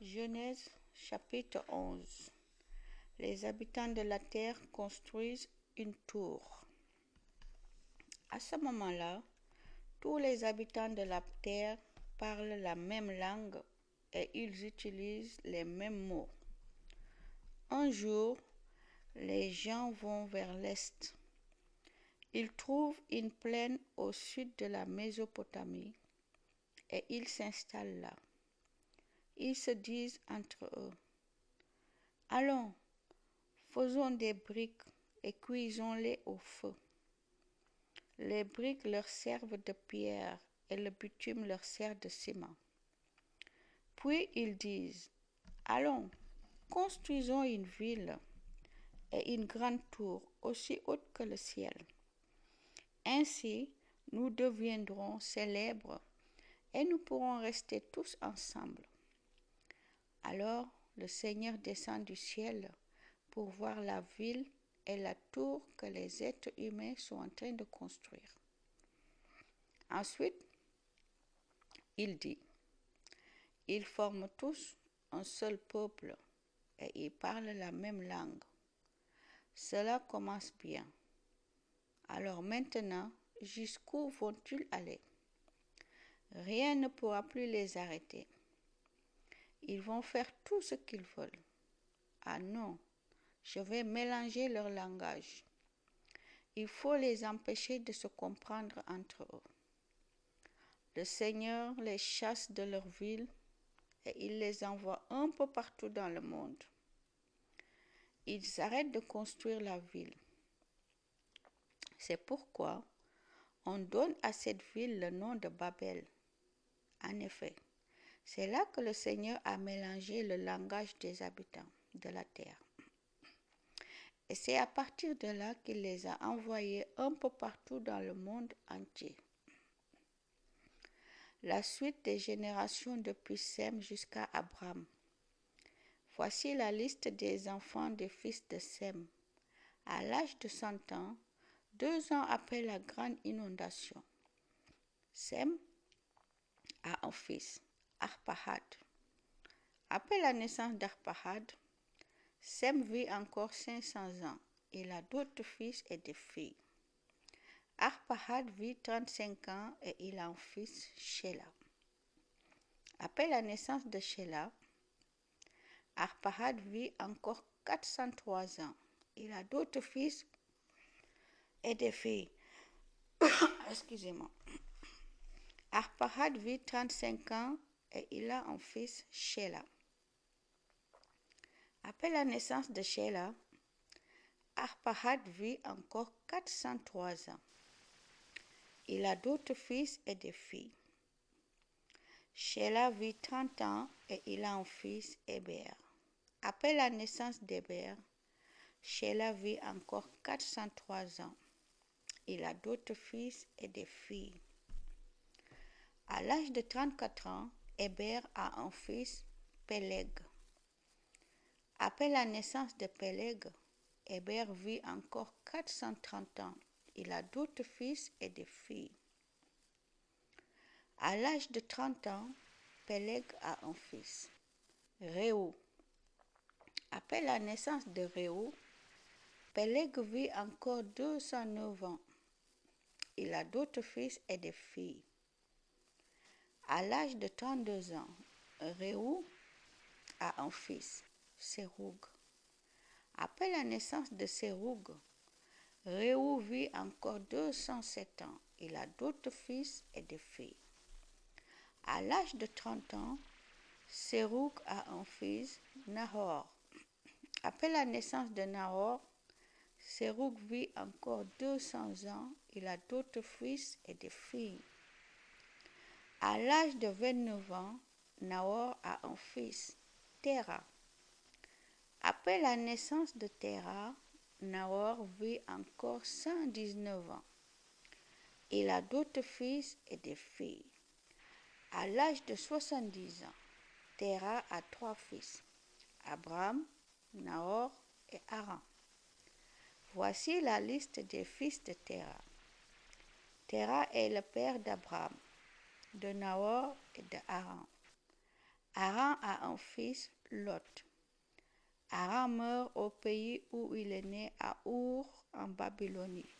Genèse chapitre 11. Les habitants de la terre construisent une tour. À ce moment-là, tous les habitants de la terre parlent la même langue et ils utilisent les mêmes mots. Un jour, les gens vont vers l'est. Ils trouvent une plaine au sud de la Mésopotamie et ils s'installent là. Ils se disent entre eux: allons, faisons des briques et cuisons-les au feu. Les briques leur servent de pierre et le bitume leur sert de ciment. Puis ils disent: allons, construisons une ville et une grande tour aussi haute que le ciel. Ainsi, nous deviendrons célèbres et nous pourrons rester tous ensemble. Alors le Seigneur descend du ciel pour voir la ville et la tour que les êtres humains sont en train de construire. Ensuite, il dit: ils forment tous un seul peuple et ils parlent la même langue. Cela commence bien. Alors maintenant, jusqu'où vont-ils aller? Rien ne pourra plus les arrêter. Ils vont faire tout ce qu'ils veulent. Ah non, je vais mélanger leur langage. Il faut les empêcher de se comprendre entre eux. Le Seigneur les chasse de leur ville et il les envoie un peu partout dans le monde. Ils arrêtent de construire la ville. C'est pourquoi on donne à cette ville le nom de Babel. En effet, c'est là que le Seigneur a mélangé le langage des habitants de la terre. Et c'est à partir de là qu'il les a envoyés un peu partout dans le monde entier. La suite des générations depuis Sem jusqu'à Abraham. Voici la liste des enfants des fils de Sem. À l'âge de 100 ans, 2 ans après la grande inondation, Sem a un fils, Arpahad. Après la naissance d'Arpahad, Sem vit encore 500 ans. Il a d'autres fils et des filles. Arpahad vit 35 ans et il a un fils, Shéla. Après la naissance de Shéla, Arpahad vit encore 403 ans. Il a d'autres fils et des filles. Excusez-moi. Arpahad vit 35 ans et il a un fils, Shéla. Après la naissance de Shéla, Arpahad vit encore 403 ans. Il a d'autres fils et des filles. Shéla vit 30 ans et il a un fils, Héber. Après la naissance d'Héber, Shéla vit encore 403 ans. Il a d'autres fils et des filles. À l'âge de 34 ans, Héber a un fils, Péleg. Après la naissance de Péleg, Héber vit encore 430 ans. Il a d'autres fils et des filles. À l'âge de 30 ans, Péleg a un fils, Réou. Après la naissance de Réou, Péleg vit encore 209 ans. Il a d'autres fils et des filles. À l'âge de 32 ans, Réou a un fils, Séroug. Après la naissance de Séroug, Réou vit encore 207 ans. Il a d'autres fils et des filles. À l'âge de 30 ans, Séroug a un fils, Nahor. Après la naissance de Nahor, Séroug vit encore 200 ans. Il a d'autres fils et des filles. À l'âge de 29 ans, Nahor a un fils, Téra. Après la naissance de Téra, Nahor vit encore 119 ans. Il a d'autres fils et des filles. À l'âge de 70 ans, Téra a 3 fils, Abraham, Nahor et Haran. Voici la liste des fils de Téra. Téra est le père d'Abraham, de Nahor et de Haran. Haran a un fils, Lot. Haran meurt au pays où il est né, à Our, en Babylonie.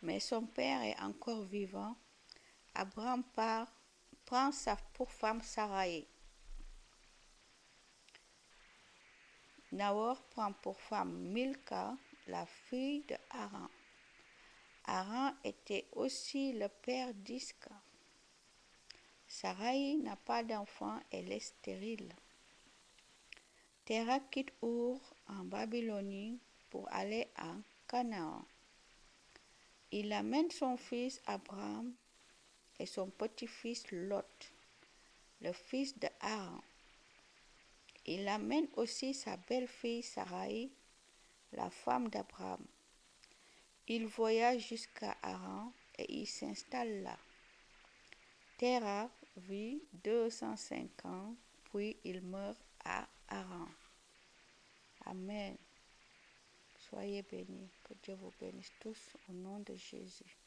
Mais son père est encore vivant. Abraham prend pour femme Sarai. Nahor prend pour femme Milca, la fille de Haran. Haran était aussi le père d'Isca. Sarai n'a pas d'enfant, elle est stérile. Terah quitte Our en Babylonie pour aller à Canaan. Il amène son fils Abraham et son petit-fils Lot, le fils de Haran. Il amène aussi sa belle-fille Sarai, la femme d'Abraham. Il voyage jusqu'à Haran et il s'installe là. Terah vit 205 ans, puis il meurt à Haran. Amen. Soyez bénis. Que Dieu vous bénisse tous au nom de Jésus.